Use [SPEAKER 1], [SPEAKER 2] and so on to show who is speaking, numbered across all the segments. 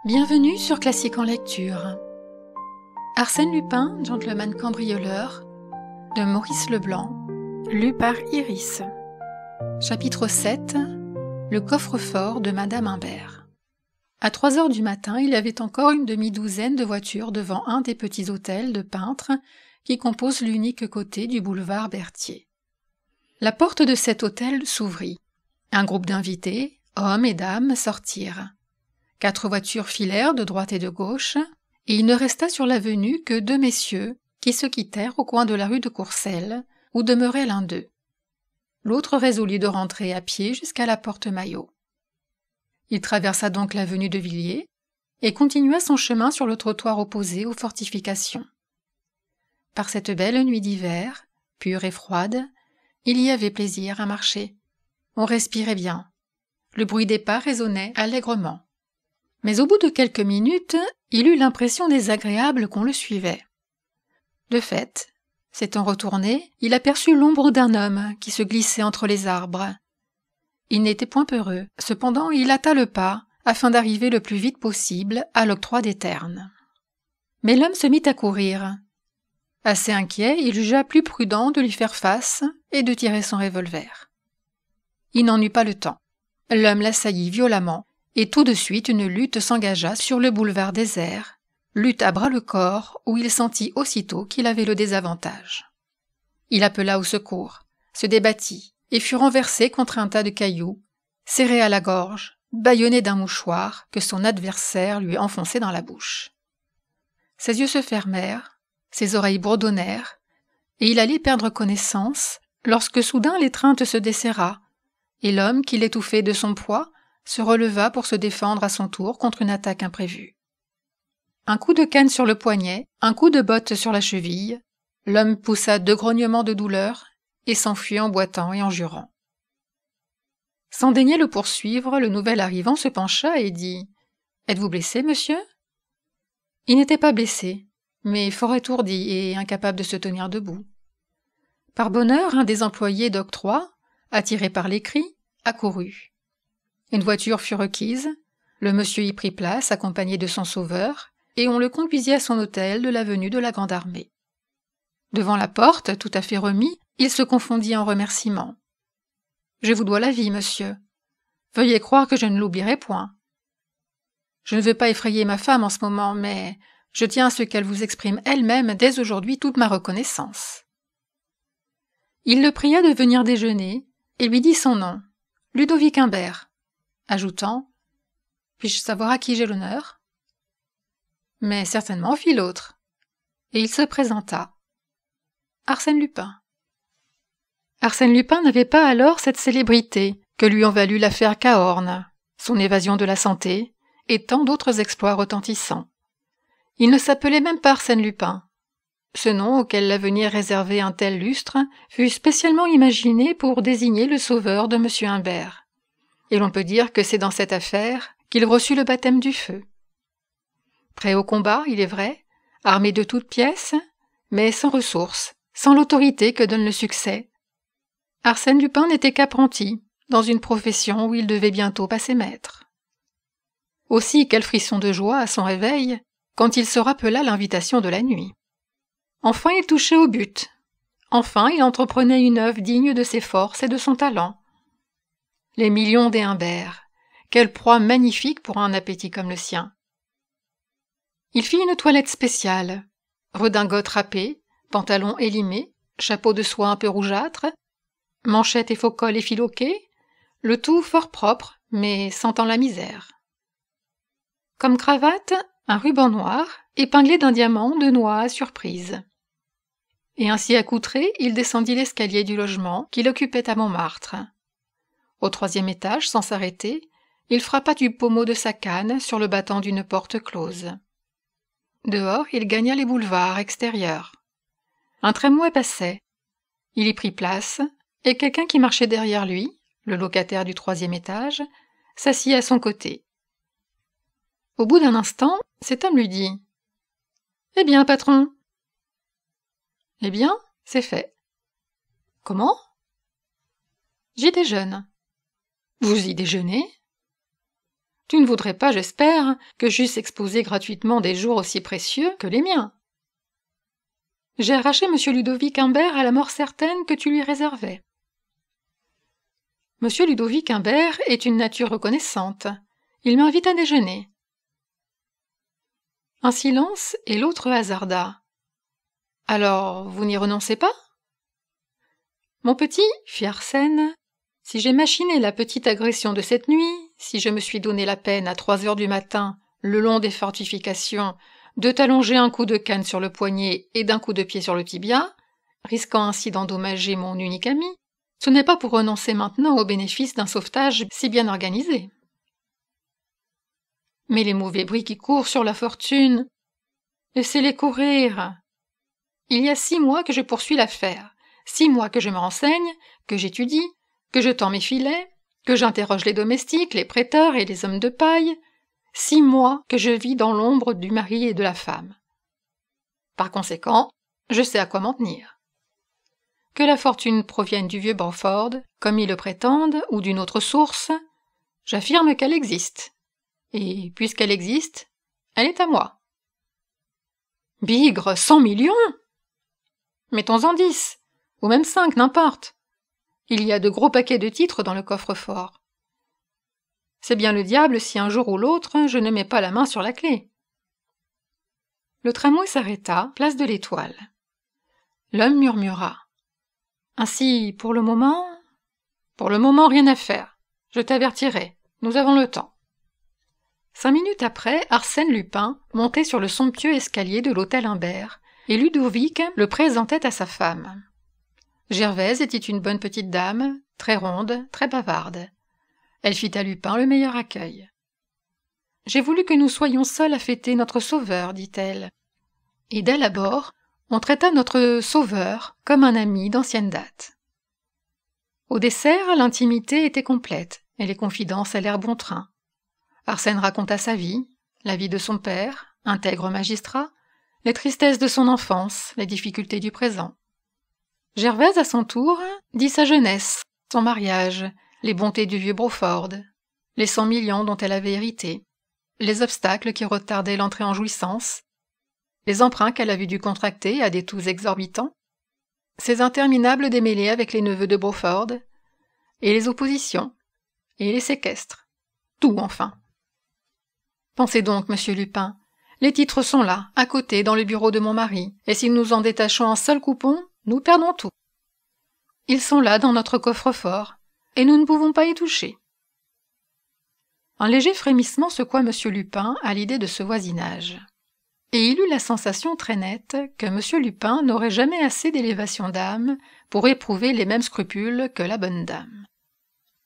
[SPEAKER 1] Bienvenue sur Classique en lecture. Arsène Lupin, gentleman cambrioleur, de Maurice Leblanc, lu par Iris. Chapitre 7. Le coffre-fort de Madame Imbert. À 3 heures du matin, il y avait encore une demi-douzaine de voitures devant un des petits hôtels de peintres qui composent l'unique côté du boulevard Berthier. La porte de cet hôtel s'ouvrit. Un groupe d'invités, hommes et dames, sortirent. 4 voitures filèrent de droite et de gauche, et il ne resta sur l'avenue que 2 messieurs qui se quittèrent au coin de la rue de Courcelles, où demeurait l'un d'eux. L'autre résolut de rentrer à pied jusqu'à la porte Maillot. Il traversa donc l'avenue de Villiers et continua son chemin sur le trottoir opposé aux fortifications. Par cette belle nuit d'hiver, pure et froide, il y avait plaisir à marcher. On respirait bien. Le bruit des pas résonnait allègrement. Mais au bout de quelques minutes, il eut l'impression désagréable qu'on le suivait. De fait, s'étant retourné, il aperçut l'ombre d'un homme qui se glissait entre les arbres. Il n'était point peureux, cependant il hâta le pas, afin d'arriver le plus vite possible à l'octroi des ternes. Mais l'homme se mit à courir. Assez inquiet, il jugea plus prudent de lui faire face et de tirer son revolver. Il n'en eut pas le temps. L'homme l'assaillit violemment, et tout de suite une lutte s'engagea sur le boulevard désert, lutte à bras-le-corps où il sentit aussitôt qu'il avait le désavantage. Il appela au secours, se débattit, et fut renversé contre un tas de cailloux, serré à la gorge, bâillonné d'un mouchoir que son adversaire lui enfonçait dans la bouche. Ses yeux se fermèrent, ses oreilles bourdonnèrent, et il allait perdre connaissance lorsque soudain l'étreinte se desserra, et l'homme qui l'étouffait de son poids se releva pour se défendre à son tour contre une attaque imprévue. Un coup de canne sur le poignet, un coup de botte sur la cheville, l'homme poussa 2 grognements de douleur et s'enfuit en boitant et en jurant. Sans daigner le poursuivre, le nouvel arrivant se pencha et dit « Êtes-vous blessé, monsieur ?» Il n'était pas blessé, mais fort étourdi et incapable de se tenir debout. Par bonheur, un des employés d'octroi, attiré par les cris, accourut. Une voiture fut requise, le monsieur y prit place accompagné de son sauveur, et on le conduisit à son hôtel de l'avenue de la Grande Armée. Devant la porte, tout à fait remis, il se confondit en remerciements. « Je vous dois la vie, monsieur. Veuillez croire que je ne l'oublierai point. Je ne veux pas effrayer ma femme en ce moment, mais je tiens à ce qu'elle vous exprime elle-même dès aujourd'hui toute ma reconnaissance. » Il le pria de venir déjeuner et lui dit son nom, Ludovic Imbert, ajoutant « Puis-je savoir à qui j'ai l'honneur ?» Mais certainement, fit l'autre, et il se présenta. Arsène Lupin. Arsène Lupin n'avait pas alors cette célébrité que lui ont valu l'affaire Cahorn, son évasion de la santé et tant d'autres exploits retentissants. Il ne s'appelait même pas Arsène Lupin. Ce nom auquel l'avenir réservait un tel lustre fut spécialement imaginé pour désigner le sauveur de M. Imbert. Et l'on peut dire que c'est dans cette affaire qu'il reçut le baptême du feu. Prêt au combat, il est vrai, armé de toutes pièces, mais sans ressources, sans l'autorité que donne le succès. Arsène Lupin n'était qu'apprenti, dans une profession où il devait bientôt passer maître. Aussi quel frisson de joie à son réveil, quand il se rappela l'invitation de la nuit. Enfin il touchait au but. Enfin il entreprenait une œuvre digne de ses forces et de son talent. Les millions des Imbert, quelle proie magnifique pour un appétit comme le sien. Il fit une toilette spéciale, redingote râpée, pantalon élimé, chapeau de soie un peu rougeâtre, manchettes et faux cols effiloqués, le tout fort propre, mais sentant la misère. Comme cravate, un ruban noir, épinglé d'un diamant de noix à surprise. Et ainsi accoutré, il descendit l'escalier du logement qu'il occupait à Montmartre. Au 3e étage, sans s'arrêter, il frappa du pommeau de sa canne sur le battant d'une porte close. Dehors, il gagna les boulevards extérieurs. Un tramway passait. Il y prit place, et quelqu'un qui marchait derrière lui, le locataire du 3e étage, s'assit à son côté. Au bout d'un instant, cet homme lui dit « Eh bien, patron ?»« Eh bien, c'est fait. »« Comment ?»« J'y déjeune. »« Vous y déjeunez ?»« Tu ne voudrais pas, j'espère, que j'eusse exposé gratuitement des jours aussi précieux que les miens. J'ai arraché M. Ludovic Imbert à la mort certaine que tu lui réservais. M. Ludovic Imbert est une nature reconnaissante. Il m'invite à déjeuner. » Un silence et l'autre hasarda. « Alors, vous n'y renoncez pas ?»« Mon petit, fit Arsène, si j'ai machiné la petite agression de cette nuit, si je me suis donné la peine à 3 heures du matin, le long des fortifications, de t'allonger un coup de canne sur le poignet et d'un coup de pied sur le tibia, risquant ainsi d'endommager mon unique ami, ce n'est pas pour renoncer maintenant au bénéfice d'un sauvetage si bien organisé. Mais les mauvais bruits qui courent sur la fortune, laissez-les courir. Il y a 6 mois que je poursuis l'affaire, 6 mois que je me renseigne, que j'étudie, que je tends mes filets, que j'interroge les domestiques, les prêteurs et les hommes de paille, 6 mois que je vis dans l'ombre du mari et de la femme. Par conséquent, je sais à quoi m'en tenir. Que la fortune provienne du vieux Broford, comme ils le prétendent, ou d'une autre source, j'affirme qu'elle existe. Et puisqu'elle existe, elle est à moi. Bigre, 100 millions! Mettons-en 10, ou même 5, n'importe. Il y a de gros paquets de titres dans le coffre-fort. C'est bien le diable si un jour ou l'autre je ne mets pas la main sur la clé. Le tramway s'arrêta, place de l'Étoile. L'homme murmura. Ainsi, pour le moment, rien à faire. Je t'avertirai, nous avons le temps. 5 minutes après, Arsène Lupin montait sur le somptueux escalier de l'hôtel Imbert, et Ludovic le présentait à sa femme. Gervaise était une bonne petite dame, très ronde, très bavarde. Elle fit à Lupin le meilleur accueil. « J'ai voulu que nous soyons seuls à fêter notre sauveur, dit-elle. » Et dès l'abord, on traita notre sauveur comme un ami d'ancienne date. Au dessert, l'intimité était complète, et les confidences allèrent bon train. Arsène raconta sa vie, la vie de son père, intègre magistrat, les tristesses de son enfance, les difficultés du présent. Gervaise, à son tour, dit sa jeunesse, son mariage, les bontés du vieux Broford, les 100 millions dont elle avait hérité, les obstacles qui retardaient l'entrée en jouissance, les emprunts qu'elle avait dû contracter à des taux exorbitants, ses interminables démêlés avec les neveux de Broford, et les oppositions, et les séquestres. Tout, enfin. Pensez donc, monsieur Lupin, les titres sont là, à côté, dans le bureau de mon mari, et si nous en détachons un seul coupon, nous perdons tout. Ils sont là dans notre coffre-fort, et nous ne pouvons pas y toucher. Un léger frémissement secoua monsieur Lupin à l'idée de ce voisinage. Et il eut la sensation très nette que monsieur Lupin n'aurait jamais assez d'élévation d'âme pour éprouver les mêmes scrupules que la bonne dame.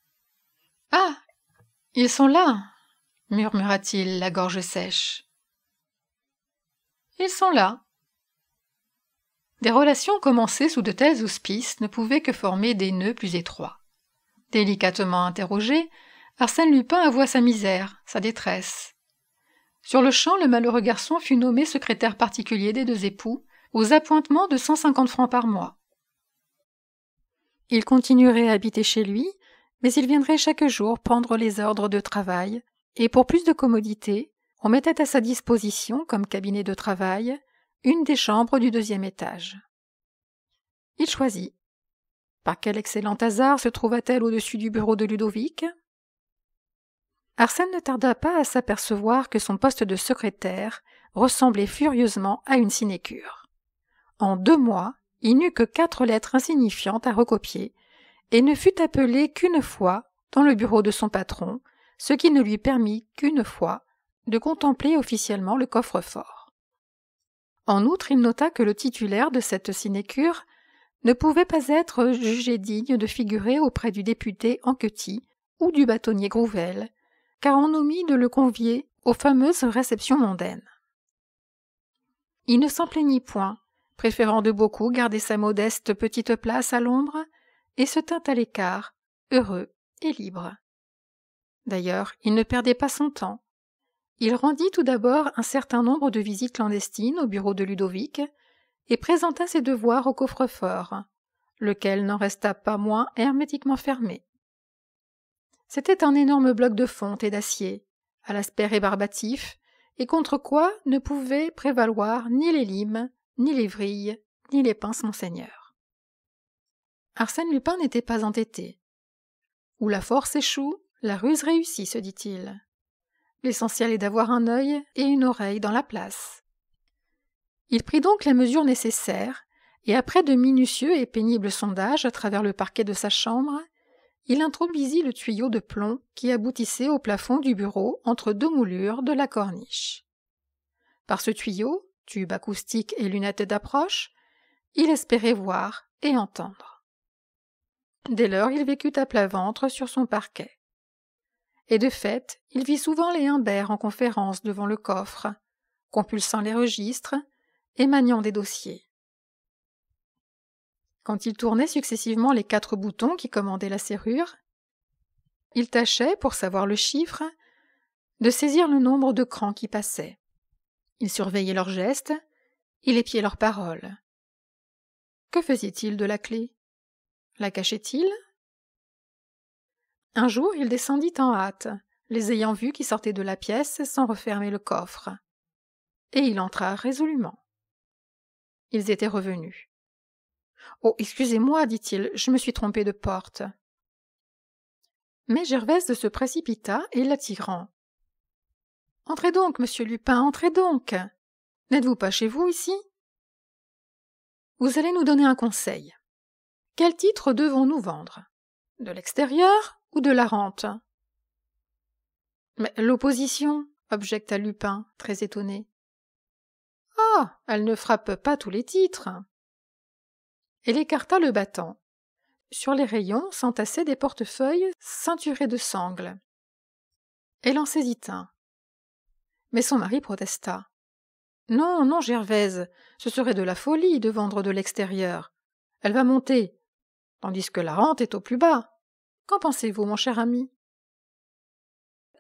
[SPEAKER 1] « Ah, ils sont là !» murmura-t-il, la gorge sèche. « Ils sont là. » Des relations commencées sous de tels auspices ne pouvaient que former des nœuds plus étroits. Délicatement interrogé, Arsène Lupin avoua sa misère, sa détresse. Sur-le-champ, le malheureux garçon fut nommé secrétaire particulier des 2 époux, aux appointements de 150 francs par mois. Il continuerait à habiter chez lui, mais il viendrait chaque jour prendre les ordres de travail, et pour plus de commodité, on mettait à sa disposition, comme cabinet de travail, une des chambres du 2e étage. Il choisit. Par quel excellent hasard se trouva-t-elle au-dessus du bureau de Ludovic ? Arsène ne tarda pas à s'apercevoir que son poste de secrétaire ressemblait furieusement à une sinécure. En 2 mois, il n'eut que 4 lettres insignifiantes à recopier et ne fut appelé qu'une fois dans le bureau de son patron, ce qui ne lui permit qu'une fois de contempler officiellement le coffre-fort. En outre, il nota que le titulaire de cette sinécure ne pouvait pas être jugé digne de figurer auprès du député Anquetil ou du bâtonnier Grouvel, car on omit de le convier aux fameuses réceptions mondaines. Il ne s'en plaignit point, préférant de beaucoup garder sa modeste petite place à l'ombre, et se tint à l'écart, heureux et libre. D'ailleurs, il ne perdait pas son temps. Il rendit tout d'abord un certain nombre de visites clandestines au bureau de Ludovic et présenta ses devoirs au coffre-fort, lequel n'en resta pas moins hermétiquement fermé. C'était un énorme bloc de fonte et d'acier, à l'aspect rébarbatif, et contre quoi ne pouvaient prévaloir ni les limes, ni les vrilles, ni les pinces Monseigneur. Arsène Lupin n'était pas entêté. Où la force échoue, la ruse réussit, se dit-il. L'essentiel est d'avoir un œil et une oreille dans la place. Il prit donc les mesures nécessaires, et après de minutieux et pénibles sondages à travers le parquet de sa chambre, il introduisit le tuyau de plomb qui aboutissait au plafond du bureau entre deux moulures de la corniche. Par ce tuyau, tube acoustique et lunettes d'approche, il espérait voir et entendre. Dès lors, il vécut à plat ventre sur son parquet. Et de fait, il vit souvent les Humbert en conférence devant le coffre, compulsant les registres et maniant des dossiers. Quand il tournait successivement les 4 boutons qui commandaient la serrure, il tâchait, pour savoir le chiffre, de saisir le nombre de crans qui passaient. Il surveillait leurs gestes, il épiait leurs paroles. Que faisait-il de la clé? La cachait-il? Un jour, il descendit en hâte, les ayant vus qui sortaient de la pièce sans refermer le coffre. Et il entra résolument. Ils étaient revenus. « Oh, excusez-moi, dit-il, je me suis trompé de porte. » Mais Gervaise se précipita et l'attirant. « Entrez donc, monsieur Lupin, entrez donc. N'êtes-vous pas chez vous ici? Vous allez nous donner un conseil. Quel titre devons-nous vendre? De l'extérieur ou de la rente? » Mais l'opposition, objecta Lupin, très étonné. Ah, elle ne frappe pas tous les titres. Elle écarta le battant. Sur les rayons s'entassaient des portefeuilles ceinturés de sangles. Elle en saisit un. Mais son mari protesta. « Non, non, Gervaise, ce serait de la folie de vendre de l'extérieur. Elle va monter, tandis que la rente est au plus bas. Qu'en pensez-vous, mon cher ami ?»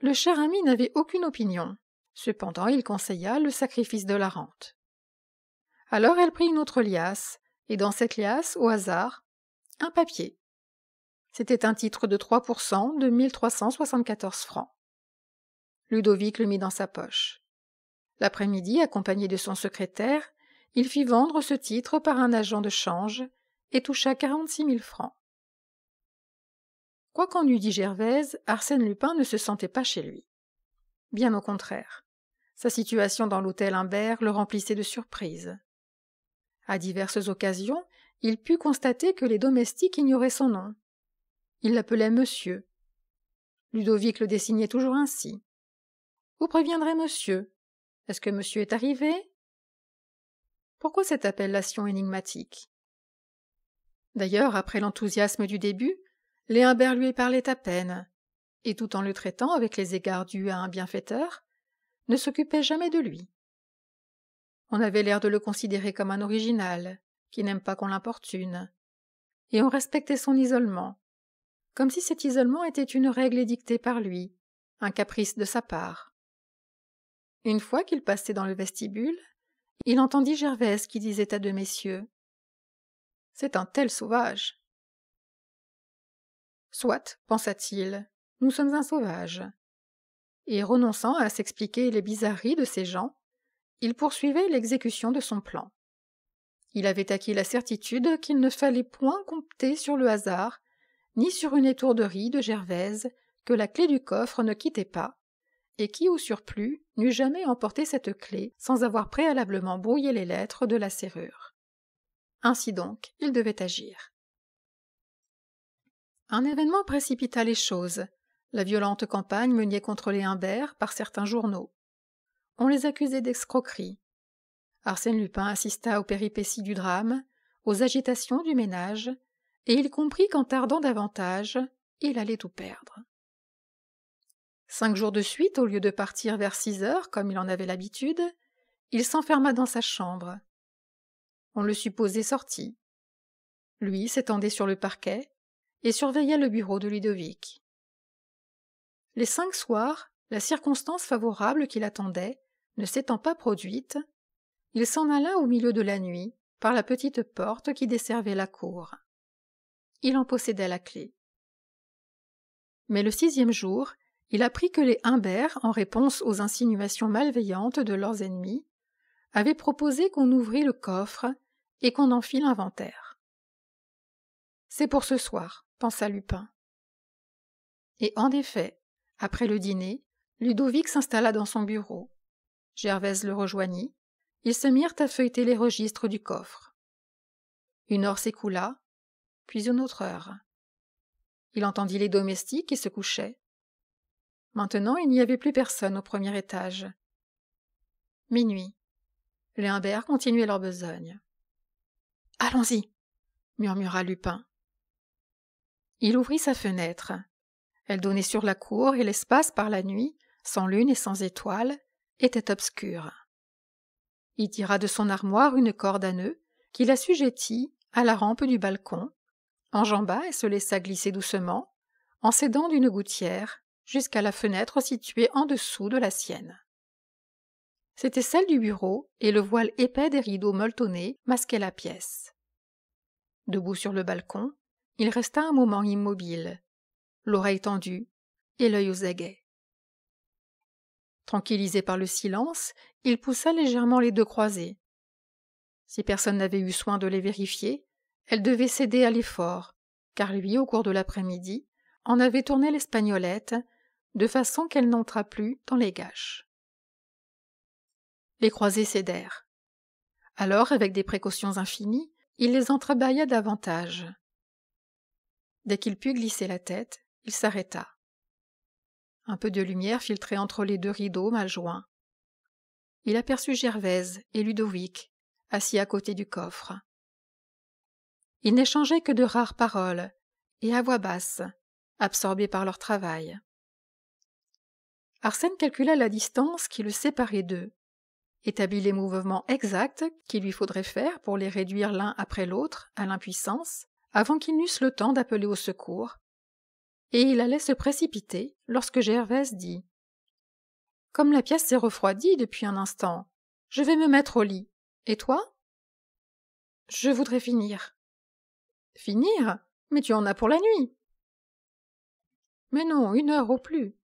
[SPEAKER 1] Le cher ami n'avait aucune opinion. Cependant, il conseilla le sacrifice de la rente. Alors elle prit une autre liasse, et dans cette liasse, au hasard, un papier. C'était un titre de 3% de 1374 francs. Ludovic le mit dans sa poche. L'après-midi, accompagné de son secrétaire, il fit vendre ce titre par un agent de change et toucha 46 000 francs. Quoi qu'en eût dit Gervaise, Arsène Lupin ne se sentait pas chez lui. Bien au contraire. Sa situation dans l'hôtel Humbert le remplissait de surprises. À diverses occasions, il put constater que les domestiques ignoraient son nom. Ils l'appelaient monsieur. Ludovic le désignait toujours ainsi. « Vous préviendrez monsieur. Est-ce que monsieur est arrivé ?» Pourquoi cette appellation énigmatique? D'ailleurs, après l'enthousiasme du début, les Humbert lui parlaient à peine, et tout en le traitant avec les égards dus à un bienfaiteur, ne s'occupaient jamais de lui. On avait l'air de le considérer comme un original, qui n'aime pas qu'on l'importune, et on respectait son isolement, comme si cet isolement était une règle édictée par lui, un caprice de sa part. Une fois qu'il passait dans le vestibule, il entendit Gervaise qui disait à deux messieurs « C'est un tel sauvage !» « Soit, pensa-t-il, nous sommes un sauvage. » Et renonçant à s'expliquer les bizarreries de ces gens, il poursuivait l'exécution de son plan. Il avait acquis la certitude qu'il ne fallait point compter sur le hasard, ni sur une étourderie de Gervaise que la clé du coffre ne quittait pas, et qui, au surplus, n'eût jamais emporté cette clé sans avoir préalablement brouillé les lettres de la serrure. Ainsi donc, il devait agir. Un événement précipita les choses. La violente campagne menée contre les Humbert par certains journaux. On les accusait d'escroquerie. Arsène Lupin assista aux péripéties du drame, aux agitations du ménage, et il comprit qu'en tardant davantage, il allait tout perdre. 5 jours de suite, au lieu de partir vers 6 heures, comme il en avait l'habitude, il s'enferma dans sa chambre. On le supposait sorti. Lui s'étendait sur le parquet et surveillait le bureau de Ludovic. Les 5 soirs, la circonstance favorable qui l'attendait ne s'étant pas produite, il s'en alla au milieu de la nuit par la petite porte qui desservait la cour. Il en possédait la clé. Mais le 6e jour, il apprit que les Humbert, en réponse aux insinuations malveillantes de leurs ennemis, avaient proposé qu'on ouvrît le coffre et qu'on en fît l'inventaire. « C'est pour ce soir, » pensa Lupin. Et en effet, après le dîner, Ludovic s'installa dans son bureau. Gervaise le rejoignit. Ils se mirent à feuilleter les registres du coffre. Une heure s'écoula, puis une autre heure. Il entendit les domestiques et se couchait. Maintenant, il n'y avait plus personne au premier étage. Minuit. Les Humbert continuaient leur besogne. « Allons-y » murmura Lupin. Il ouvrit sa fenêtre. Elle donnait sur la cour et l'espace par la nuit, sans lune et sans étoiles, était obscur. Il tira de son armoire une corde à nœuds qu'il assujettit à la rampe du balcon, enjamba et se laissa glisser doucement, en s'aidant d'une gouttière, jusqu'à la fenêtre située en dessous de la sienne. C'était celle du bureau, et le voile épais des rideaux molletonnés masquait la pièce. Debout sur le balcon, il resta un moment immobile, l'oreille tendue et l'œil aux aguets. Tranquillisé par le silence, il poussa légèrement les deux croisées. Si personne n'avait eu soin de les vérifier, elles devaient céder à l'effort, car lui, au cours de l'après-midi, en avait tourné l'espagnolette, de façon qu'elle n'entra plus dans les gâches. Les croisées cédèrent. Alors, avec des précautions infinies, il les entrebâilla davantage. Dès qu'il put glisser la tête, il s'arrêta. Un peu de lumière filtrait entre les deux rideaux mal joints. Il aperçut Gervaise et Ludovic, assis à côté du coffre. Ils n'échangeaient que de rares paroles, et à voix basse, absorbés par leur travail. Arsène calcula la distance qui le séparait d'eux, établit les mouvements exacts qu'il lui faudrait faire pour les réduire l'un après l'autre à l'impuissance, avant qu'ils n'eussent le temps d'appeler au secours, et il allait se précipiter lorsque Gervaise dit « Comme la pièce s'est refroidie depuis un instant, je vais me mettre au lit. Et toi ?»« Je voudrais finir. »« Finir ? Mais tu en as pour la nuit. »« Mais non, 1 heure au plus. »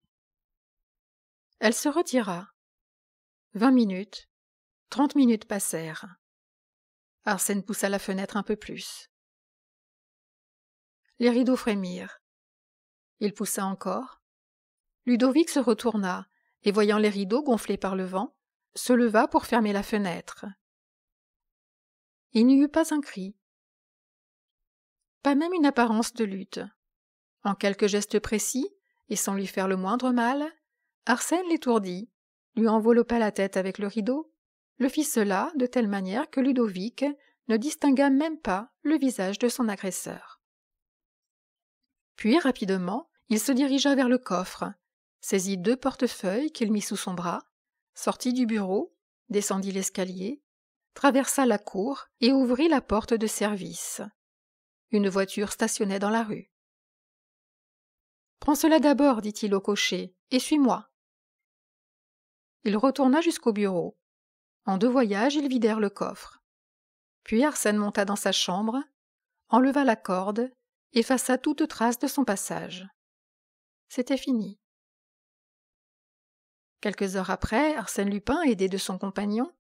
[SPEAKER 1] Elle se retira. 20 minutes, 30 minutes passèrent. Arsène poussa la fenêtre un peu plus. Les rideaux frémirent. Il poussa encore. Ludovic se retourna et, voyant les rideaux gonflés par le vent, se leva pour fermer la fenêtre. Il n'y eut pas un cri, pas même une apparence de lutte. En quelques gestes précis, et sans lui faire le moindre mal, Arsène l'étourdit, lui enveloppa la tête avec le rideau, le ficela de telle manière que Ludovic ne distingua même pas le visage de son agresseur. Puis, rapidement, il se dirigea vers le coffre, saisit 2 portefeuilles qu'il mit sous son bras, sortit du bureau, descendit l'escalier, traversa la cour et ouvrit la porte de service. Une voiture stationnait dans la rue. « Prends cela d'abord, dit-il au cocher, et suis-moi. » Il retourna jusqu'au bureau. En 2 voyages, ils vidèrent le coffre. Puis Arsène monta dans sa chambre, enleva la corde, effaça toute trace de son passage. C'était fini. Quelques heures après, Arsène Lupin, aidé de son compagnon,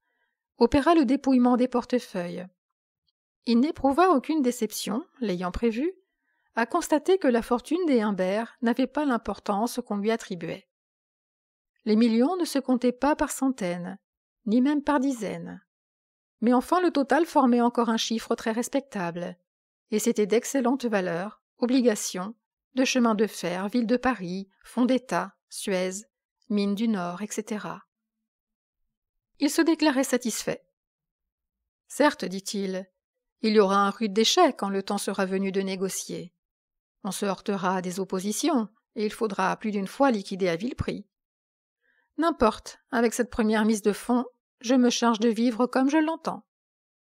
[SPEAKER 1] opéra le dépouillement des portefeuilles. Il n'éprouva aucune déception, l'ayant prévu, à constater que la fortune des Humbert n'avait pas l'importance qu'on lui attribuait. Les millions ne se comptaient pas par centaines, ni même par dizaines. Mais enfin le total formait encore un chiffre très respectable, et c'était d'excellentes valeurs, obligations, de chemins de fer, ville de Paris, fonds d'État, Suez, mines du Nord, etc. Il se déclarait satisfait. « Certes, dit-il, il y aura un rude déchet quand le temps sera venu de négocier. On se heurtera à des oppositions, et il faudra plus d'une fois liquider à vil prix. N'importe, avec cette première mise de fonds, je me charge de vivre comme je l'entends,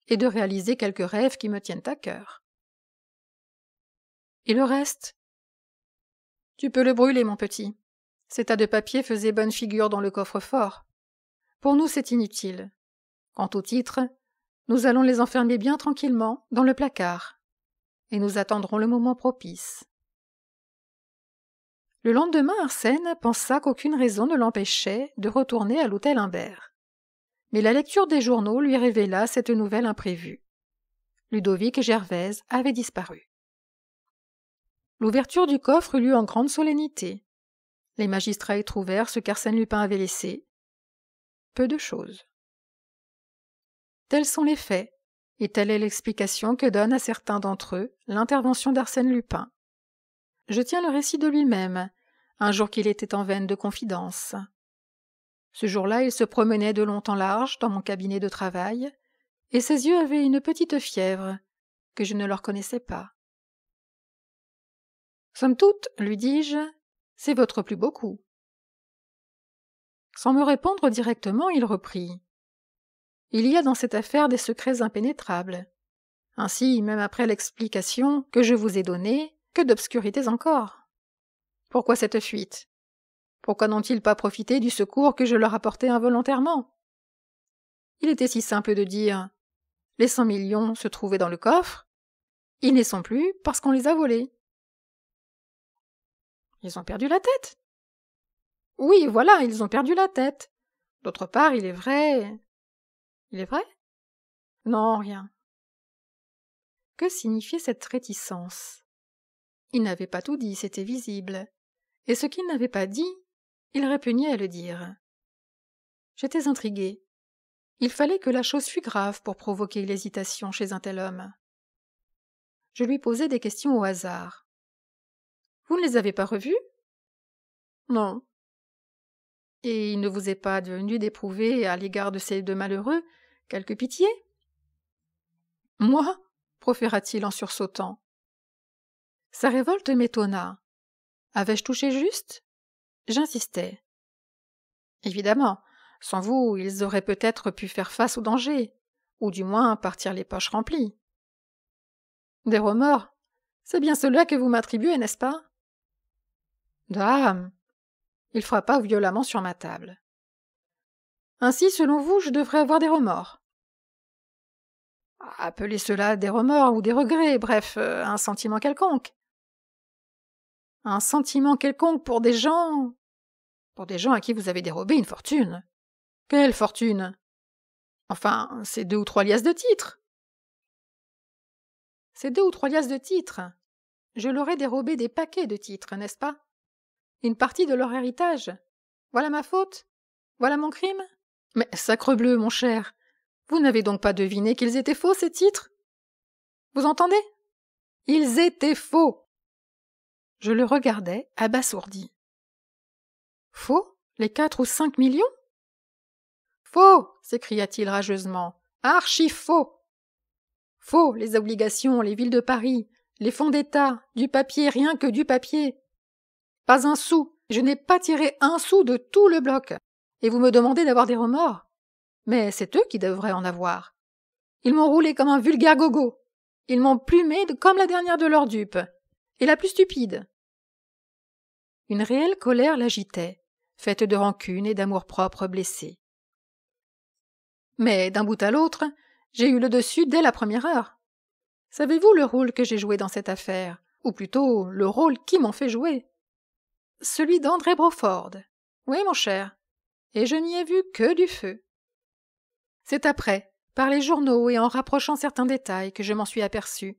[SPEAKER 1] et de réaliser quelques rêves qui me tiennent à cœur. Et le reste ? Tu peux le brûler, mon petit. Ces tas de papiers faisaient bonne figure dans le coffre-fort. Pour nous, c'est inutile. Quant aux titres, nous allons les enfermer bien tranquillement dans le placard, et nous attendrons le moment propice. » Le lendemain, Arsène pensa qu'aucune raison ne l'empêchait de retourner à l'hôtel Humbert. Mais la lecture des journaux lui révéla cette nouvelle imprévue. Ludovic et Gervaise avaient disparu. L'ouverture du coffre eut lieu en grande solennité. Les magistrats y trouvèrent ce qu'Arsène Lupin avait laissé. Peu de choses. Tels sont les faits, et telle est l'explication que donne à certains d'entre eux l'intervention d'Arsène Lupin. Je tiens le récit de lui-même, un jour qu'il était en veine de confidence. Ce jour-là, il se promenait de long en large dans mon cabinet de travail, et ses yeux avaient une petite fièvre, que je ne leur connaissais pas. « Somme toute, lui dis-je, c'est votre plus beau coup. » Sans me répondre directement, il reprit. « Il y a dans cette affaire des secrets impénétrables. Ainsi, même après l'explication que je vous ai donnée, que d'obscurités encore. Pourquoi cette fuite? Pourquoi n'ont-ils pas profité du secours que je leur apportais involontairement? Il était si simple de dire « Les 100 millions se trouvaient dans le coffre, ils n'y sont plus parce qu'on les a volés. » Ils ont perdu la tête. Oui, voilà, ils ont perdu la tête. D'autre part, il est vrai... Il est vrai? Non, rien. Que signifiait cette réticence? Il n'avait pas tout dit, c'était visible. Et ce qu'il n'avait pas dit, il répugnait à le dire. J'étais intriguée. Il fallait que la chose fût grave pour provoquer l'hésitation chez un tel homme. Je lui posai des questions au hasard. « Vous ne les avez pas revus? » ?»« Non. »« Et il ne vous est pas devenu d'éprouver à l'égard de ces deux malheureux quelque pitié? » ?»« Moi ?» proféra-t-il en sursautant. Sa révolte m'étonna. Avais-je touché juste? J'insistais. Évidemment, sans vous, ils auraient peut-être pu faire face au danger, ou du moins partir les poches remplies. Des remords, c'est bien cela que vous m'attribuez, n'est-ce pas? Dame, il frappa violemment sur ma table. Ainsi, selon vous, je devrais avoir des remords. Appelez cela des remords ou des regrets, bref, un sentiment quelconque. Un sentiment quelconque pour des gens à qui vous avez dérobé une fortune. Quelle fortune? Enfin, c'est 2 ou 3 liasses de titres. Ces 2 ou 3 liasses de titres. Je leur ai dérobé des paquets de titres, n'est-ce pas? Une partie de leur héritage. Voilà ma faute? Voilà mon crime? Mais sacrebleu, mon cher, vous n'avez donc pas deviné qu'ils étaient faux, ces titres? Vous entendez? Ils étaient faux! Je le regardais, abasourdi. Faux? Les 4 ou 5 millions? Faux! S'écria-t-il rageusement. Archi faux! Faux, les obligations, les villes de Paris, les fonds d'État, du papier, rien que du papier. Pas un sou, je n'ai pas tiré un sou de tout le bloc. Et vous me demandez d'avoir des remords? Mais c'est eux qui devraient en avoir. Ils m'ont roulé comme un vulgaire gogo. Ils m'ont plumé comme la dernière de leurs dupes. Et la plus stupide. Une réelle colère l'agitait, faite de rancune et d'amour-propre blessé. Mais d'un bout à l'autre, j'ai eu le dessus dès la première heure. Savez-vous le rôle que j'ai joué dans cette affaire, ou plutôt le rôle qui m'ont fait jouer? Celui d'André Broford. Oui, mon cher. Et je n'y ai vu que du feu. C'est après, par les journaux et en rapprochant certains détails, que je m'en suis aperçu.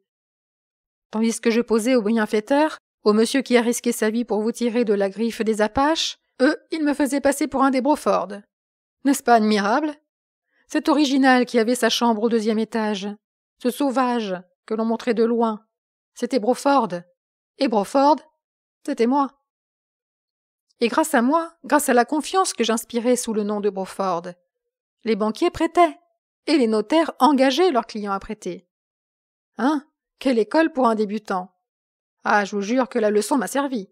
[SPEAKER 1] Tandis que je posais au bienfaiteur, au monsieur qui a risqué sa vie pour vous tirer de la griffe des Apaches, eux, ils me faisaient passer pour un des Broford. N'est-ce pas admirable? Cet original qui avait sa chambre au 2e étage, ce sauvage que l'on montrait de loin, c'était Broford. Et Broford, c'était moi. Et grâce à moi, grâce à la confiance que j'inspirais sous le nom de Broford, les banquiers prêtaient, et les notaires engageaient leurs clients à prêter. Hein? Quelle école pour un débutant! Ah, je vous jure que la leçon m'a servi.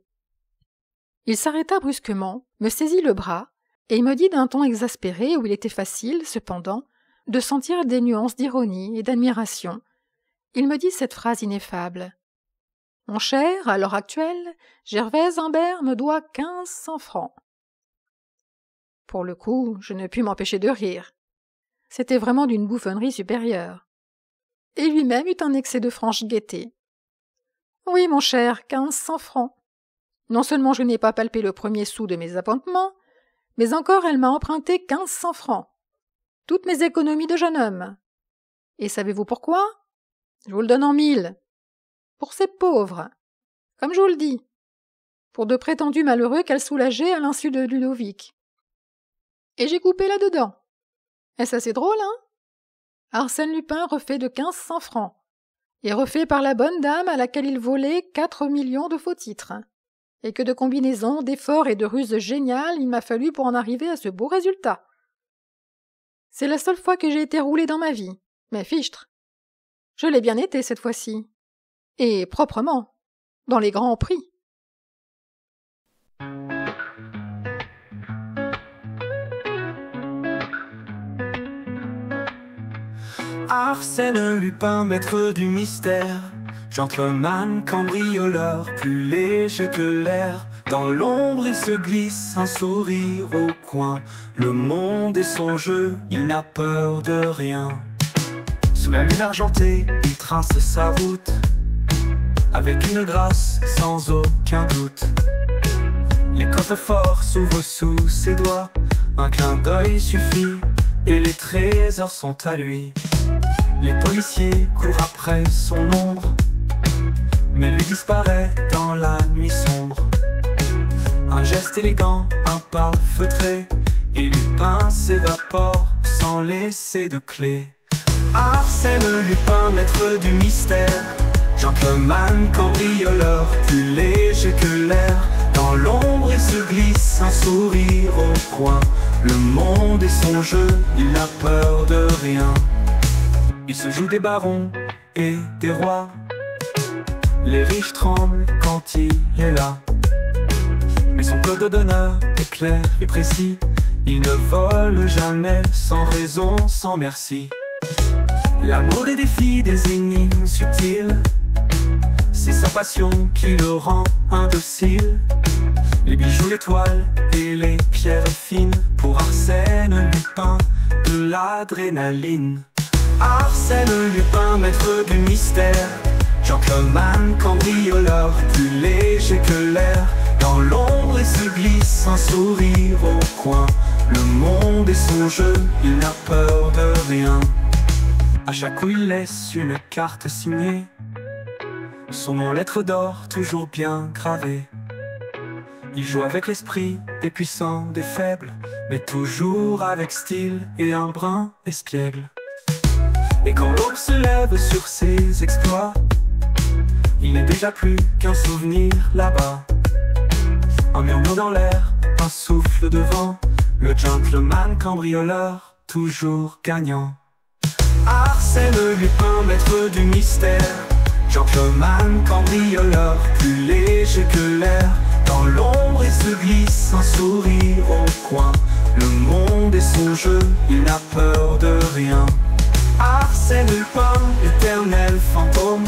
[SPEAKER 1] Il s'arrêta brusquement, me saisit le bras, et me dit d'un ton exaspéré où il était facile, cependant, de sentir des nuances d'ironie et d'admiration. Il me dit cette phrase ineffable. « Mon cher, à l'heure actuelle, Gervaise Humbert me doit 1500 francs. » Pour le coup, je ne pus m'empêcher de rire. C'était vraiment d'une bouffonnerie supérieure. Et lui-même eut un excès de franche gaieté. « Oui, mon cher, 1500 francs. Non seulement je n'ai pas palpé le premier sou de mes appointements, mais encore elle m'a emprunté 1500 francs. Toutes mes économies de jeune homme. Et savez-vous pourquoi? Je vous le donne en 1000. Pour ces pauvres. Comme je vous le dis. Pour de prétendus malheureux qu'elle soulageait à l'insu de Ludovic. Et j'ai coupé là-dedans. Est-ce assez drôle, hein? Arsène Lupin refait de 1500 francs. Et refait par la bonne dame à laquelle il volait 4 millions de faux titres. Et que de combinaisons, d'efforts et de ruses géniales il m'a fallu pour en arriver à ce beau résultat. C'est la seule fois que j'ai été roulé dans ma vie, mais fichtre. Je l'ai bien été cette fois-ci. Et proprement, dans les grands prix.
[SPEAKER 2] Arsène Lupin, maître du mystère, gentleman cambrioleur, plus léger que l'air. Dans l'ombre il se glisse, un sourire au coin. Le monde est son jeu, il n'a peur de rien. Sous la lune argentée, il trace sa route, avec une grâce sans aucun doute. Les coffres-forts s'ouvrent sous ses doigts, un clin d'œil suffit, et les trésors sont à lui. Les policiers courent après son ombre, mais lui disparaît dans la nuit sombre. Un geste élégant, un pas feutré, et Lupin s'évapore sans laisser de clé. Arsène Lupin, maître du mystère, gentleman cambrioleur, plus léger que l'air. Dans l'ombre il se glisse, un sourire au coin. Le monde est son jeu, il n'a peur de rien. Il se joue des barons et des rois. Les riches tremblent quand il est là. Mais son code d'honneur est clair et précis. Il ne vole jamais, sans raison, sans merci. L'amour des défis, des énigmes subtiles, c'est sa passion qui le rend indocile. Les bijoux, les toiles et les pierres fines, pour Arsène Lupin, de l'adrénaline. Arsène Lupin, maître du mystère, gentleman cambrioleur, plus léger que l'air. Dans l'ombre il se glisse, un sourire au coin. Le monde est son jeu, il n'a peur de rien. À chaque coup il laisse une carte signée, son nom lettre d'or toujours bien gravée. Il joue avec l'esprit des puissants, des faibles, mais toujours avec style et un brin espiègle. Et quand l'aube se lève sur ses exploits, il n'est déjà plus qu'un souvenir là-bas. Un murmure dans l'air, un souffle de vent, le gentleman cambrioleur, toujours gagnant. Arsène Lupin, maître du mystère, gentleman cambrioleur, plus léger que l'air. Dans l'ombre il se glisse, un sourire au coin. Le monde est son jeu, il n'a peur de rien. Arsène Lupin, éternel fantôme,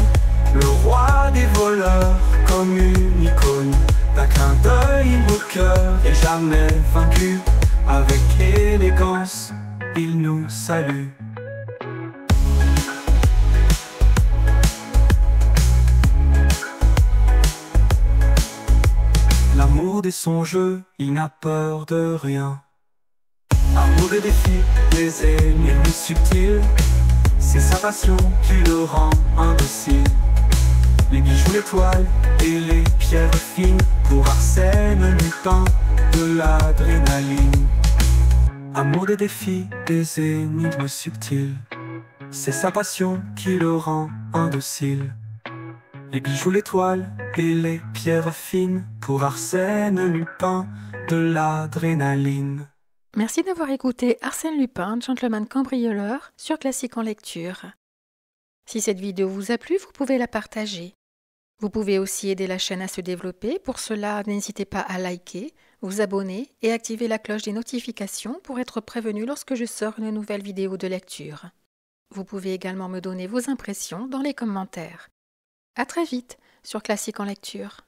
[SPEAKER 2] le roi des voleurs, comme une icône. D'un clin d'œil au cœur et jamais vaincu, avec élégance, il nous salue. L'amour de son jeu, il n'a peur de rien. Amour des défis, des énigmes subtiles, c'est sa passion qui le rend indocile. Les bijoux, les toiles et les pierres fines, pour Arsène Lupin, de l'adrénaline. Amour des défis, des énigmes subtiles, c'est sa passion qui le rend indocile. Les bijoux, les toiles et les pierres fines, pour Arsène Lupin, de l'adrénaline.
[SPEAKER 1] Merci d'avoir écouté Arsène Lupin, gentleman cambrioleur, sur Classique en lecture. Si cette vidéo vous a plu, vous pouvez la partager. Vous pouvez aussi aider la chaîne à se développer. Pour cela, n'hésitez pas à liker, vous abonner et activer la cloche des notifications pour être prévenu lorsque je sors une nouvelle vidéo de lecture. Vous pouvez également me donner vos impressions dans les commentaires. À très vite sur Classique en lecture.